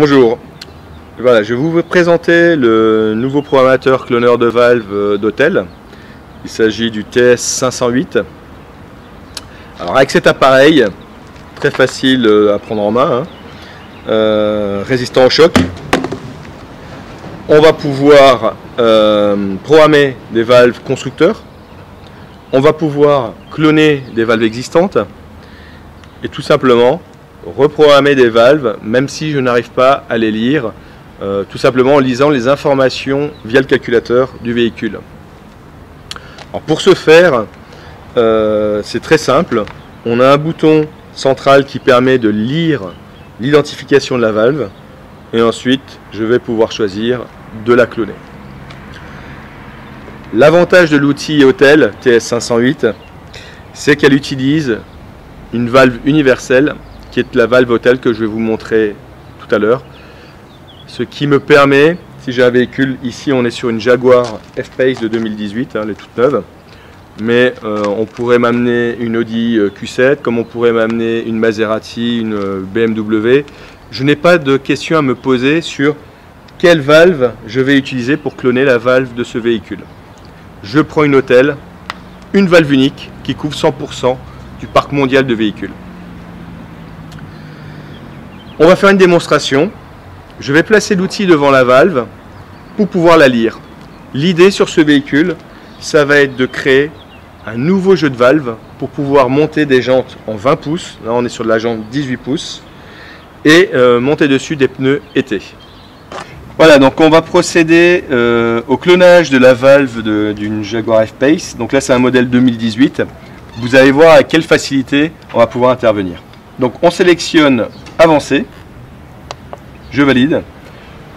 Bonjour, voilà, je vais vous présenter le nouveau programmateur cloneur de valve d'Autel. Il s'agit du TS508. Alors avec cet appareil, très facile à prendre en main, résistant au choc, on va pouvoir programmer des valves constructeurs, on va pouvoir cloner des valves existantes et tout simplement reprogrammer des valves, même si je n'arrive pas à les lire, tout simplement en lisant les informations via le calculateur du véhicule. Alors pour ce faire, c'est très simple. On a un bouton central qui permet de lire l'identification de la valve et ensuite je vais pouvoir choisir de la cloner. L'avantage de l'outil Autel TS508, c'est qu'elle utilise une valve universelle qui est la valve Autel que je vais vous montrer tout à l'heure. Ce qui me permet, si j'ai un véhicule, ici on est sur une Jaguar F-Pace de 2018, elle est toute neuve, mais on pourrait m'amener une Audi Q7, comme on pourrait m'amener une Maserati, une BMW. Je n'ai pas de questions à me poser sur quelle valve je vais utiliser pour cloner la valve de ce véhicule. Je prends une Autel, une valve unique qui couvre 100% du parc mondial de véhicules. On va faire une démonstration. Je vais placer l'outil devant la valve pour pouvoir la lire. L'idée sur ce véhicule, ça va être de créer un nouveau jeu de valve pour pouvoir monter des jantes en 20 pouces. Là, on est sur de la jante 18 pouces. Et monter dessus des pneus été. Voilà, donc on va procéder au clonage de la valve d'une Jaguar F-Pace. Donc là, c'est un modèle 2018. Vous allez voir à quelle facilité on va pouvoir intervenir. Donc on sélectionne Avancer, je valide,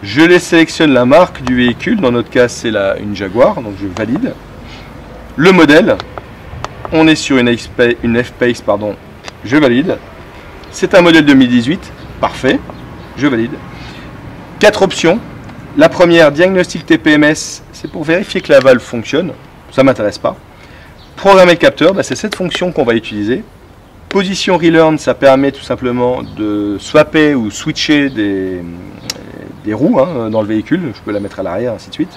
je sélectionne la marque du véhicule, dans notre cas c'est une Jaguar, donc je valide. Le modèle, on est sur une F-Pace, pardon, je valide. C'est un modèle 2018, parfait, je valide. 4 options. La première, diagnostic TPMS, c'est pour vérifier que la valve fonctionne, ça ne m'intéresse pas. Programmer le capteur, c'est cette fonction qu'on va utiliser. Position relearn, ça permet tout simplement de swapper ou switcher des roues dans le véhicule. Je peux la mettre à l'arrière, ainsi de suite,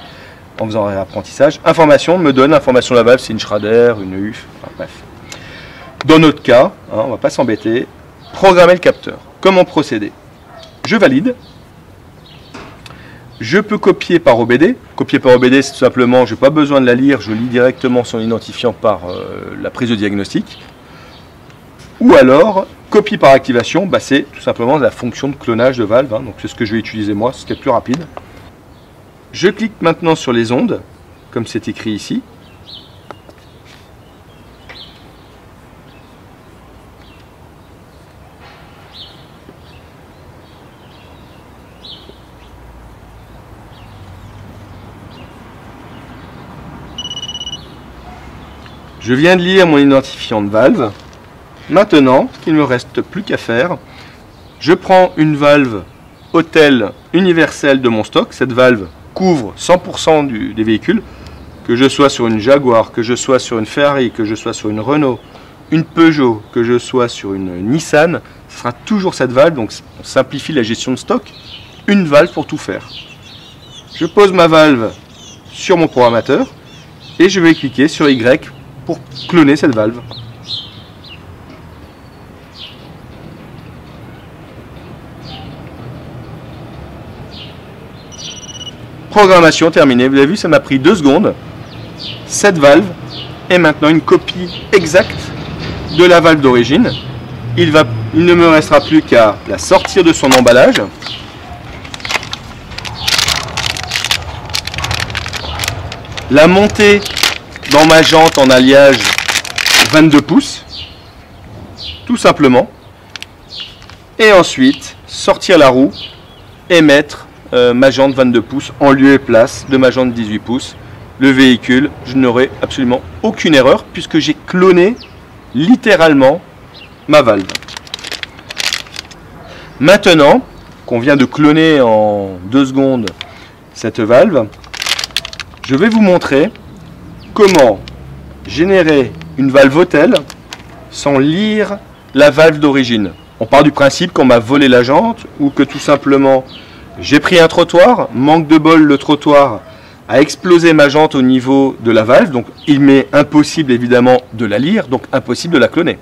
en faisant un réapprentissage. Information me donne l'information de la valve, c'est une Schrader, une UF, enfin, bref. Dans notre cas, on ne va pas s'embêter, programmer le capteur. Comment procéder? Je valide. Je peux copier par OBD. Copier par OBD, c'est tout simplement, je n'ai pas besoin de la lire, je lis directement son identifiant par la prise de diagnostic. Ou alors, copie par activation, c'est tout simplement la fonction de clonage de valve, donc c'est ce que je vais utiliser moi, c'est ce qui est plus rapide. Je clique maintenant sur les ondes, comme c'est écrit ici. Je viens de lire mon identifiant de valve. Maintenant, il ne me reste plus qu'à faire. Je prends une valve Autel universelle de mon stock. Cette valve couvre 100% des véhicules. Que je sois sur une Jaguar, que je sois sur une Ferrari, que je sois sur une Renault, une Peugeot, que je sois sur une Nissan, ce sera toujours cette valve. Donc on simplifie la gestion de stock. Une valve pour tout faire. Je pose ma valve sur mon programmateur et je vais cliquer sur Y pour cloner cette valve. Programmation terminée. Vous avez vu, ça m'a pris 2 secondes. Cette valve est maintenant une copie exacte de la valve d'origine. Il ne me restera plus qu'à la sortir de son emballage. La monter dans ma jante en alliage 22 pouces. Tout simplement. Et ensuite, sortir la roue et mettre ma jante 22 pouces en lieu et place de ma jante 18 pouces. Le véhicule, je n'aurai absolument aucune erreur puisque j'ai cloné littéralement ma valve. Maintenant qu'on vient de cloner en 2 secondes cette valve, je vais vous montrer comment générer une valve Autel sans lire la valve d'origine. On part du principe qu'on m'a volé la jante ou que tout simplement j'ai pris un trottoir, manque de bol, le trottoir a explosé ma jante au niveau de la valve, donc il m'est impossible évidemment de la lire, donc impossible de la cloner.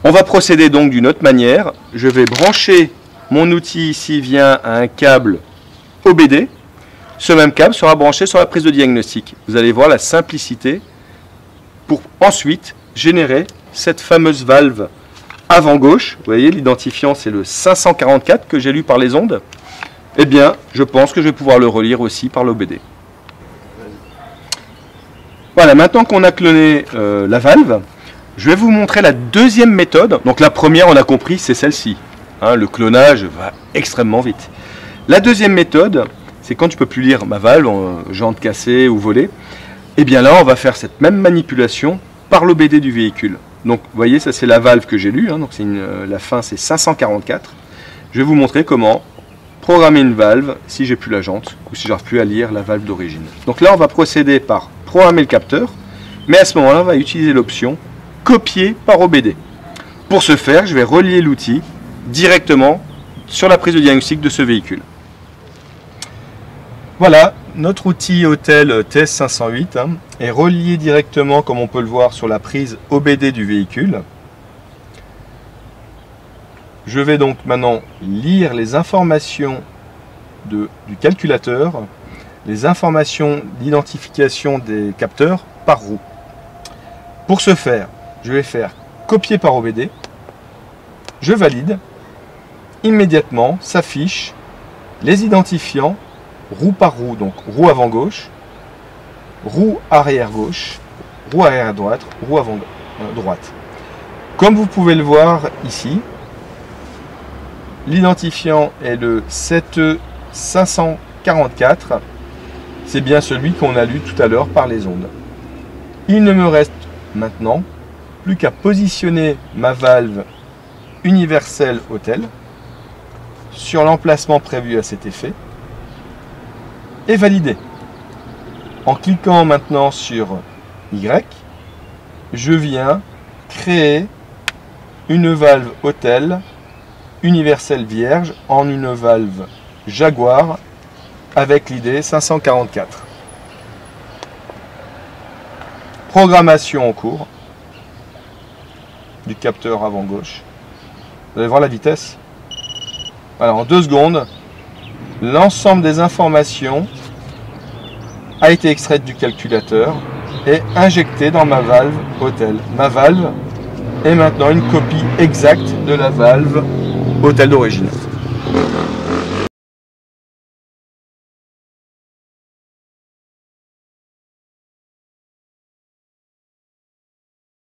On va procéder donc d'une autre manière. Je vais brancher mon outil ici via un câble OBD. Ce même câble sera branché sur la prise de diagnostic. Vous allez voir la simplicité pour ensuite générer cette fameuse valve avant gauche. Vous voyez, l'identifiant c'est le 544 que j'ai lu par les ondes. Eh bien, je pense que je vais pouvoir le relire aussi par l'OBD. Voilà, maintenant qu'on a cloné la valve, je vais vous montrer la deuxième méthode. Donc la première, on a compris, c'est celle-ci. Hein, le clonage va extrêmement vite. La deuxième méthode, c'est quand je ne peux plus lire ma valve, jante cassée ou volée. Eh bien là, on va faire cette même manipulation par l'OBD du véhicule. Donc, vous voyez, ça c'est la valve que j'ai lue. Hein, donc la fin, c'est 544. Je vais vous montrer comment programmer une valve si j'ai plus la jante ou si j'arrive plus à lire la valve d'origine. Donc là, on va procéder par programmer le capteur, mais à ce moment-là, on va utiliser l'option copier par OBD. Pour ce faire, je vais relier l'outil directement sur la prise de diagnostic de ce véhicule. Voilà, notre outil Autel TS508 est relié directement, comme on peut le voir, sur la prise OBD du véhicule. Je vais donc maintenant lire les informations du calculateur, les informations d'identification des capteurs par roue. Pour ce faire, je vais faire copier par OBD, je valide, immédiatement s'affichent les identifiants roue par roue, donc roue avant gauche, roue arrière gauche, roue arrière droite, roue avant droite. Comme vous pouvez le voir ici, l'identifiant est le 7E544, c'est bien celui qu'on a lu tout à l'heure par les ondes. Il ne me reste maintenant plus qu'à positionner ma valve universelle Autel sur l'emplacement prévu à cet effet et valider. En cliquant maintenant sur Y, je viens créer une valve Autel universelle vierge en une valve Jaguar avec l'ID 544. Programmation en cours du capteur avant gauche. Vous allez voir la vitesse. Alors en 2 secondes, l'ensemble des informations a été extraite du calculateur et injectée dans ma valve Autel. Ma valve est maintenant une copie exacte de la valve Autel d'origine.